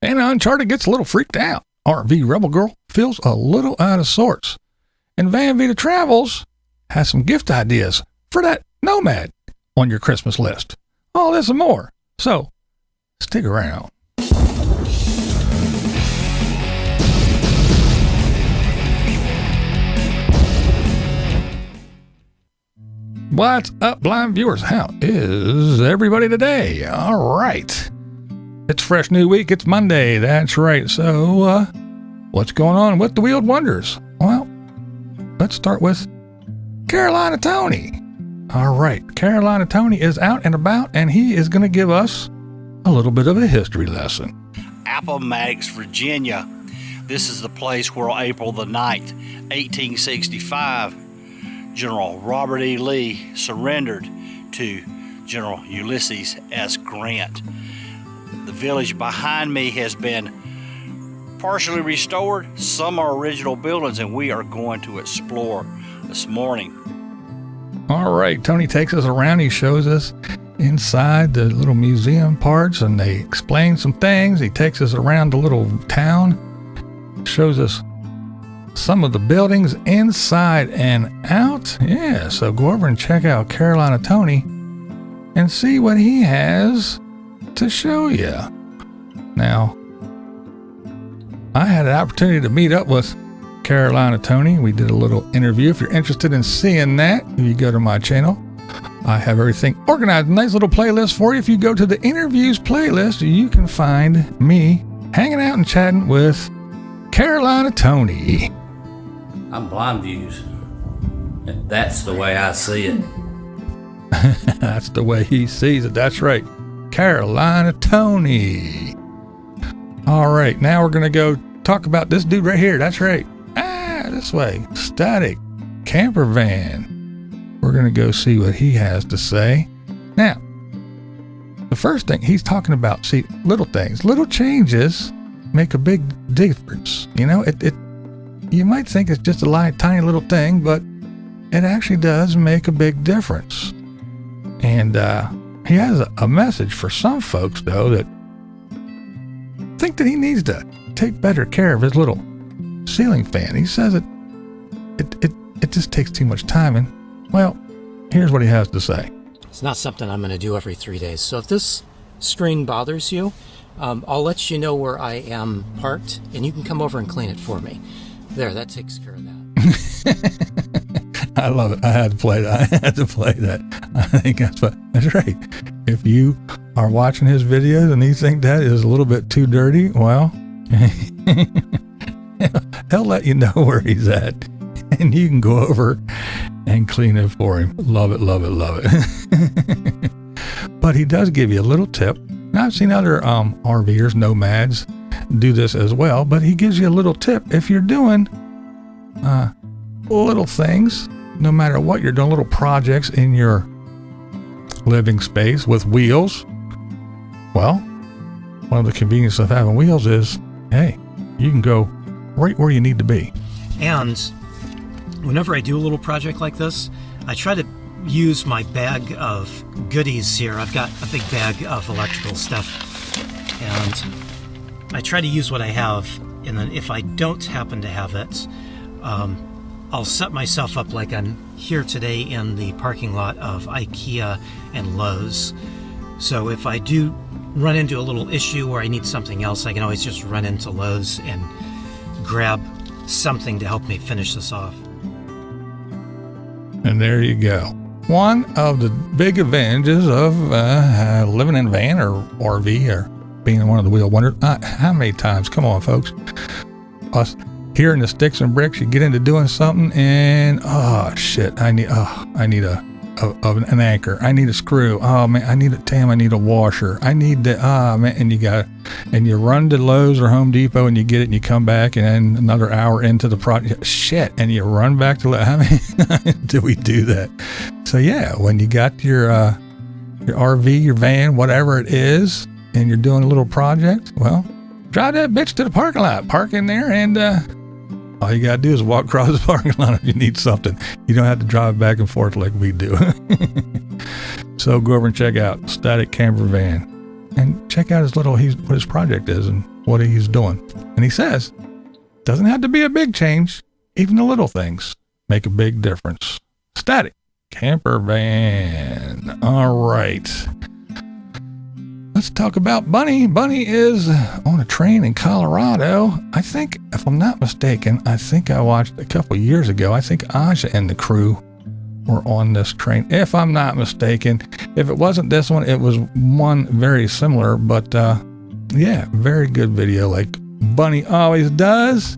And Uncharted gets a little freaked out. RV Rebel Girl feels a little out of sorts. And Vida Travels has some gift ideas for that nomad on your Christmas list. All this and more. So, stick around. What's up, blind viewers? How is everybody today? All right. It's fresh new week. It's Monday. That's right. So, what's going on with the Wheeled Wonders? Well, let's start with Carolina Tony. All right. Carolina Tony is out and about, and he is going to give us a little bit of a history lesson. Appomattox, Virginia. This is the place where on April the 9th, 1865, General Robert E. Lee surrendered to General Ulysses S. Grant. The village behind me has been partially restored. Some are original buildings, and we are going to explore this morning. All right, Tony takes us around. He shows us inside the little museum parts, and they explain some things. He takes us around the little town, shows us some of the buildings inside and out. Yeah, so go over and check out Carolina Tony and see what he has to show you. Now, I had an opportunity to meet up with Carolina Tony. We did a little interview. If you're interested in seeing that, you go to my channel. I have everything organized, a nice little playlist for you. If you go to the interviews playlist, you can find me hanging out and chatting with Carolina Tony. I'm blind views. That's the way I see it. That's the way he sees it. That's right. Carolina Tony. All right. Now we're going to go talk about this dude right here. That's right. This way. Static CamperVan. We're going to go see what he has to say. Now, the first thing he's talking about, see, little things, little changes make a big difference. You know, you might think it's just a tiny little thing, but it actually does make a big difference. And he has a message for some folks, though, that think that he needs to take better care of his little ceiling fan. He says it just takes too much time. And, well, here's what he has to say. It's not something I'm going to do every 3 days. So if this string bothers you, I'll let you know where I am parked, and you can come over and clean it for me. There, that takes care of that. I love it. I had to play that. I think that's right. If you are watching his videos and you think that is a little bit too dirty, well, he'll let you know where he's at, and you can go over and clean it for him. Love it, love it, love it. But he does give you a little tip. Now, I've seen other RVers, nomads, do this as well, but he gives you a little tip. If you're doing little things, no matter what you're doing, little projects in your living space with wheels, well, one of the conveniences of having wheels is, hey, you can go right where you need to be. And whenever I do a little project like this, I try to use my bag of goodies here. I've got a big bag of electrical stuff, and I try to use what I have, and then if I don't happen to have it, I'll set myself up like I'm here today in the parking lot of IKEA and Lowe's. So if I do run into a little issue where I need something else, I can always just run into Lowe's and grab something to help me finish this off. And there you go. One of the big advantages of living in a van or RV or being one of the Wheel Wonders. How many times, come on folks, us here in the sticks and bricks, you get into doing something and oh shit, I need an anchor, I need a screw, oh man, I need a washer, I need the man, and you run to Lowe's or Home Depot and you get it and you come back and then another hour into the project, shit, and you run back to how many do we do that? So yeah, when you got your RV, your van, whatever it is, and you're doing a little project, well, drive that bitch to the parking lot, park in there, and all you gotta do is walk across the parking lot if you need something. You don't have to drive back and forth like we do. So go over and check out Static CamperVan. and check out what his project is and what he's doing. And he says, doesn't have to be a big change. Even the little things make a big difference. Static CamperVan. All right. Let's talk about Bunny. Bunny is on a train in Colorado. I think, if I'm not mistaken, I watched a couple years ago. I think Aja and the crew were on this train, if I'm not mistaken. If it wasn't this one, it was one very similar, but yeah, very good video, like Bunny always does.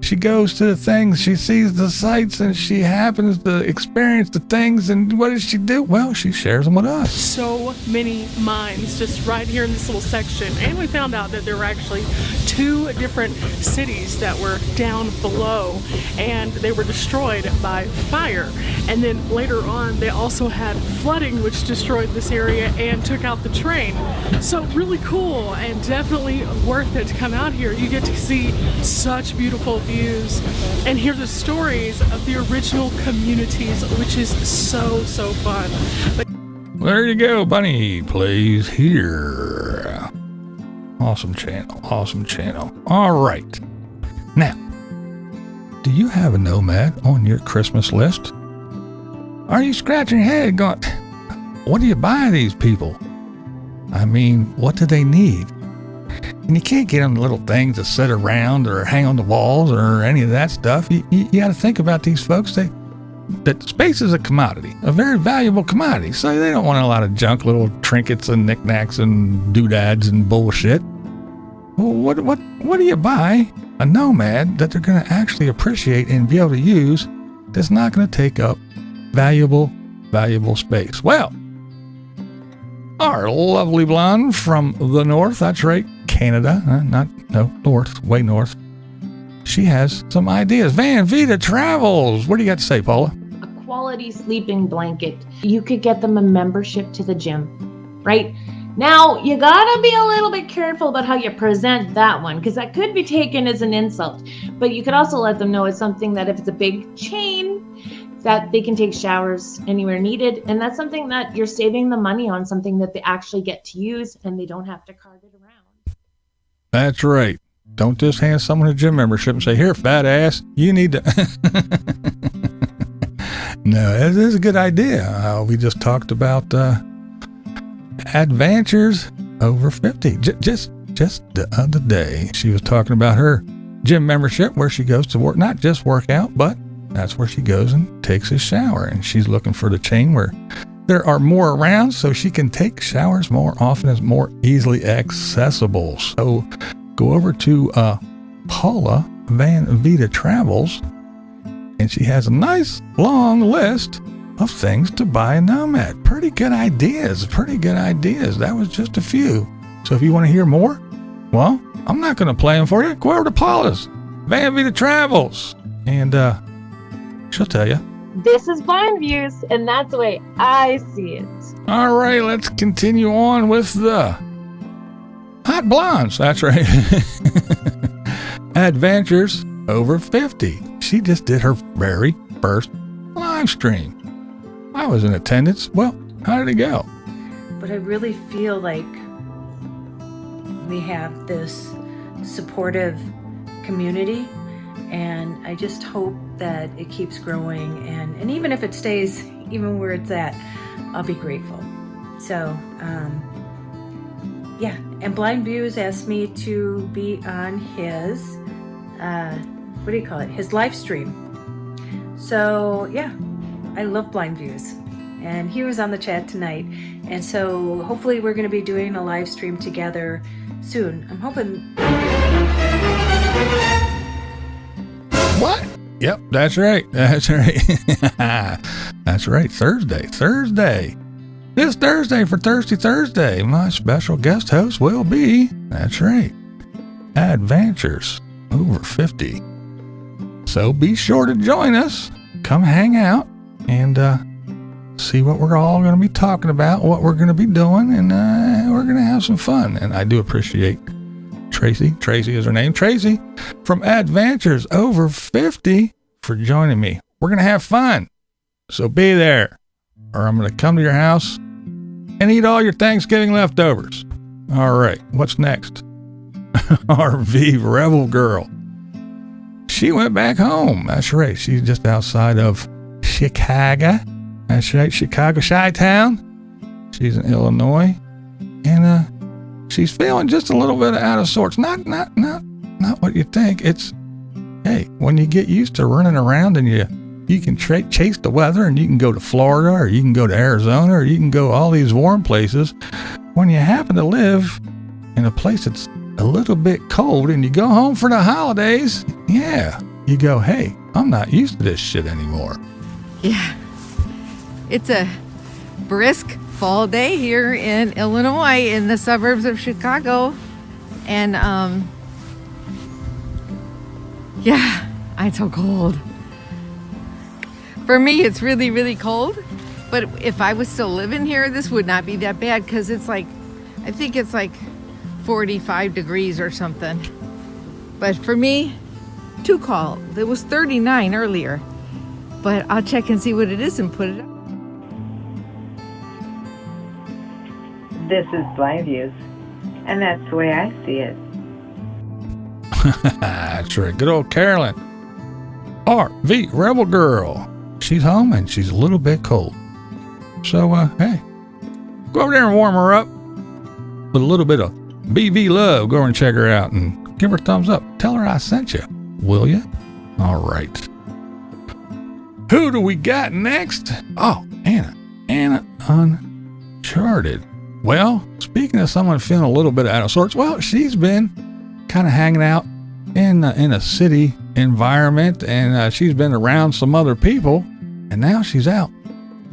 She goes to the things, she sees the sights, and she happens to experience the things, and what does she do? Well, she shares them with us. So many mines just right here in this little section, and we found out that there were actually 2 different cities that were down below, and they were destroyed by fire. And then later on, they also had flooding, which destroyed this area and took out the train. So really cool, and definitely worth it to come out here. You get to see such beautiful views and hear the stories of the original communities, which is so fun. There you go, Bunny Plays Here. Awesome channel. All right. Now, do you have a nomad on your Christmas list? Are you scratching your head going, what do you buy these people? I mean, what do they need? And you can't get them little things to sit around or hang on the walls or any of that stuff. You got to think about these folks. That space is a commodity, a very valuable commodity. So they don't want a lot of junk, little trinkets and knickknacks and doodads and bullshit. Well, what do you buy a nomad that they're going to actually appreciate and be able to use that's not going to take up valuable space? Well, our lovely blonde from the north, that's right, Canada, north, way north. She has some ideas. Vida Travels. What do you got to say, Paula? A quality sleeping blanket. You could get them a membership to the gym, right? Now, you gotta be a little bit careful about how you present that one, because that could be taken as an insult. But you could also let them know it's something that if it's a big chain, that they can take showers anywhere needed. And that's something that you're saving the money on, something that they actually get to use and they don't have to cart it around. That's right. Don't just hand someone a gym membership and say, here, fat ass, you need to. No, it is a good idea. We just talked about Advantures Over 50. Just the other day, she was talking about her gym membership where she goes to work, not just work out, but that's where she goes and takes a shower. And she's looking for the chain where there are more around so she can take showers more often, it's more easily accessible. So go over to Paula Van Vida Travels, and she has a nice long list of things to buy a nomad. Pretty good ideas. That was just a few. So if you want to hear more, well, I'm not going to play them for you. Go over to Paula's Van Vida Travels, and she'll tell you. This is Blind Views, and that's the way I see it. All right, let's continue on with the Hot Blondes. That's right. Adventures Over 50. She just did her very first live stream. I was in attendance. Well, how did it go? But I really feel like we have this supportive community, and I just hope that it keeps growing, and even if it stays even where it's at, I'll be grateful. So yeah, and Blind Views asked me to be on his what do you call it, his live stream. So yeah, I love Blind Views, and he was on the chat tonight, and so hopefully we're going to be doing a live stream together soon. I'm hoping. What? Yep, that's right. That's right. Thursday. This Thursday for Thirsty Thursday, my special guest host will be, that's right, Adventures Over 50. So be sure to join us. Come hang out and see what we're all going to be talking about, what we're going to be doing, and we're going to have some fun. And I do appreciate Tracy is her name, Tracy from Adventures Over 50 for joining me. We're going to have fun. So be there, or I'm going to come to your house and eat all your Thanksgiving leftovers. All right, what's next? RV Rebel Girl. She went back home. That's right. She's just outside of Chicago. That's right, Chicago Chi-Town. She's in Illinois, and she's feeling just a little bit out of sorts. Not what you think. It's, hey, when you get used to running around and you can chase the weather, and you can go to Florida, or you can go to Arizona, or you can go all these warm places. When you happen to live in a place that's a little bit cold and you go home for the holidays, yeah, you go, hey, I'm not used to this shit anymore. Yeah. It's a brisk fall day here in Illinois in the suburbs of Chicago. And, yeah, it's so cold. For me, it's really, really cold. But if I was still living here, this would not be that bad, because it's like, I think it's like 45 degrees or something. But for me, too cold. It was 39 earlier. But I'll check and see what it is and put it up. This is Blind Views, and that's the way I see it. That's right. Good old Carolyn. RV Rebel Girl. She's home and she's a little bit cold. So, hey, go over there and warm her up with a little bit of BV love. Go over and check her out and give her a thumbs up. Tell her I sent you, will you? All right. Who do we got next? Oh, Anna. Anna Uncharted. Well, speaking of someone feeling a little bit out of sorts, well, she's been kind of hanging out in a city environment, and she's been around some other people, and now she's out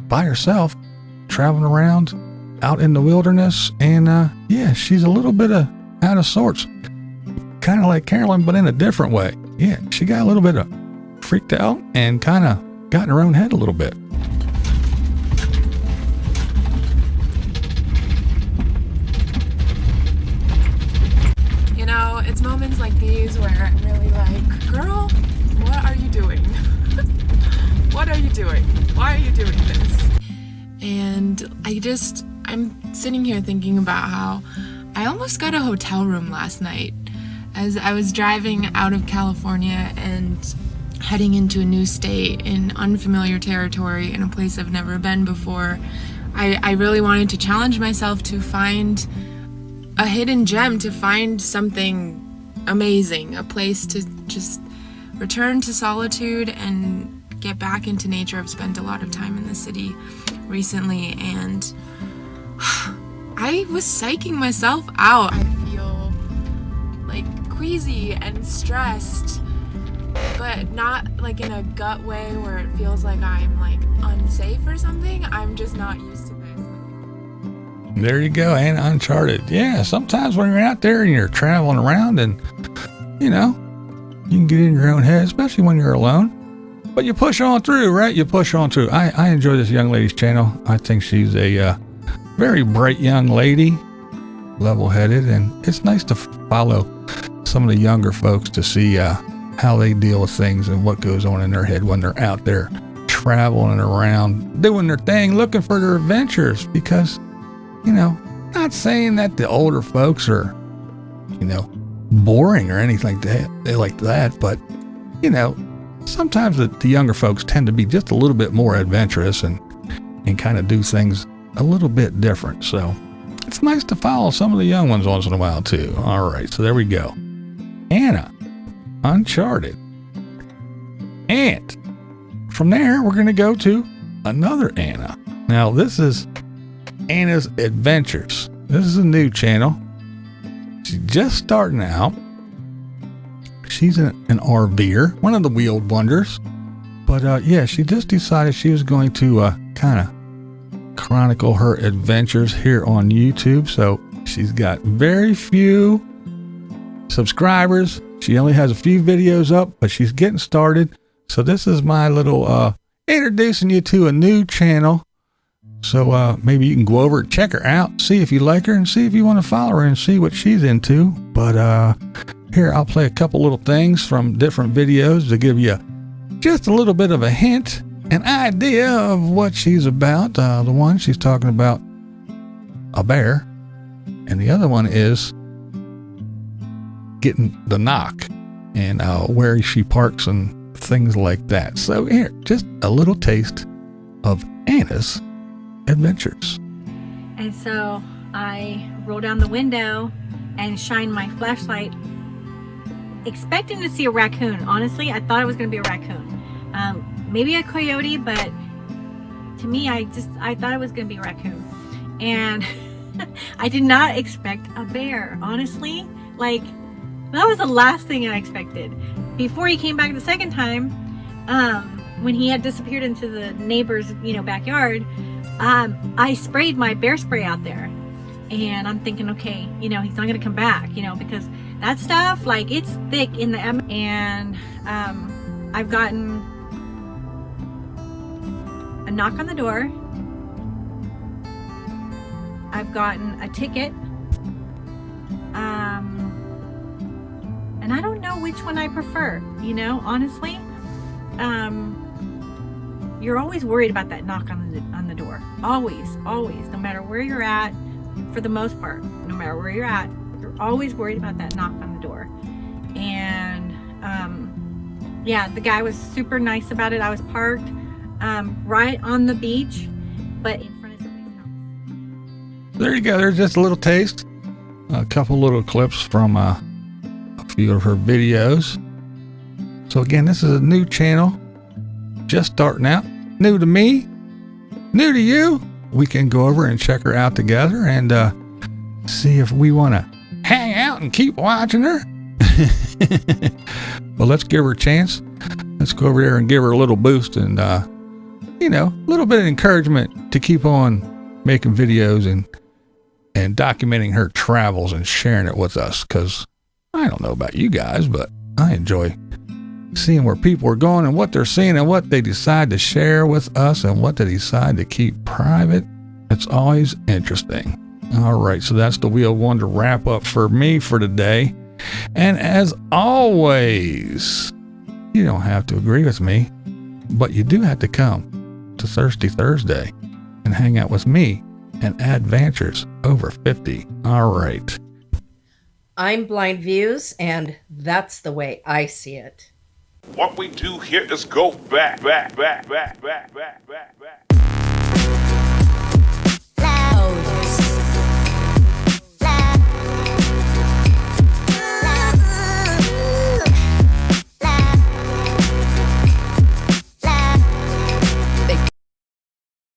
by herself, traveling around out in the wilderness, and yeah, she's a little bit out of sorts, kind of like Carolyn, but in a different way. Yeah, she got a little bit of freaked out and kind of got in her own head a little bit. You know, it's moments like these where I'm really like, girl, what are you doing? What are you doing? Why are you doing this? And I'm sitting here thinking about how I almost got a hotel room last night as I was driving out of California and heading into a new state in unfamiliar territory in a place I've never been before. I really wanted to challenge myself to find a hidden gem, to find something amazing, a place to just return to solitude and get back into nature. I've spent a lot of time in the city recently, and I was psyching myself out. I feel like queasy and stressed, but not like in a gut way where it feels like I'm like unsafe or something. I'm just not used to this. There you go, and Uncharted. Yeah, sometimes when you're out there and you're traveling around, and you know, you can get in your own head, especially when you're alone. But you push on through, right? You push on through. I enjoy this young lady's channel. I think she's a very bright young lady, level-headed, and it's nice to follow some of the younger folks to see how they deal with things and what goes on in their head when they're out there traveling around, doing their thing, looking for their adventures. Because, you know, not saying that the older folks are, you know, boring or anything like that, but, you know, sometimes the younger folks tend to be just a little bit more adventurous and kind of do things a little bit different. So it's nice to follow some of the young ones once in a while too. All right, so there we go. Anna, Uncharted. And from there, we're going to go to another Anna. Now, this is Anna's Adventures. This is a new channel. She's just starting out. She's an RVer, one of the wheeled wonders. But yeah, she just decided she was going to kind of chronicle her adventures here on YouTube. So she's got very few subscribers. She only has a few videos up, but she's getting started. So this is my little introducing you to a new channel. So maybe you can go over and check her out, see if you like her, and see if you want to follow her and see what she's into. But here, I'll play a couple little things from different videos to give you just a little bit of a hint, an idea of what she's about. The one she's talking about a bear, and the other one is getting the knock and where she parks and things like that. So here, just a little taste of Anna's adventures. And so I roll down the window and shine my flashlight, expecting to see a raccoon. Honestly, I thought it was going to be a raccoon. Maybe a coyote, but to me, I thought it was going to be a raccoon. And I did not expect a bear, honestly. Like, that was the last thing I expected. Before he came back the second time, when he had disappeared into the neighbor's, backyard, I sprayed my bear spray out there. And I'm thinking, okay, he's not gonna come back, because that stuff, like, it's thick in the and I've gotten a knock on the door. I've gotten a ticket. And I don't know which one I prefer, honestly. You're always worried about that knock on the door. Always, no matter where you're at, for the most part, no matter where you're at, you're always worried about that knock on the door. And yeah, the guy was super nice about it. I was parked right on the beach, but in front of somebody's house. There you go. There's just a little taste. A couple little clips from a few of her videos. So again, this is a new channel, just starting out. New to me, new to you. We can go over and check her out together and see if we want to hang out and keep watching her. Well, let's give her a chance. Let's go over there and give her a little boost and, a little bit of encouragement to keep on making videos and documenting her travels and sharing it with us. Because I don't know about you guys, but I enjoy seeing where people are going and what they're seeing and what they decide to share with us and what they decide to keep private. It's always interesting. All right, so that's the Wheel of Wonder wrap up for me for today. And as always, you don't have to agree with me, but you do have to come to Thirsty Thursday and hang out with me and Advantures Over 50. All right. I'm Blind Views, and that's the way I see it. What we do here is go back.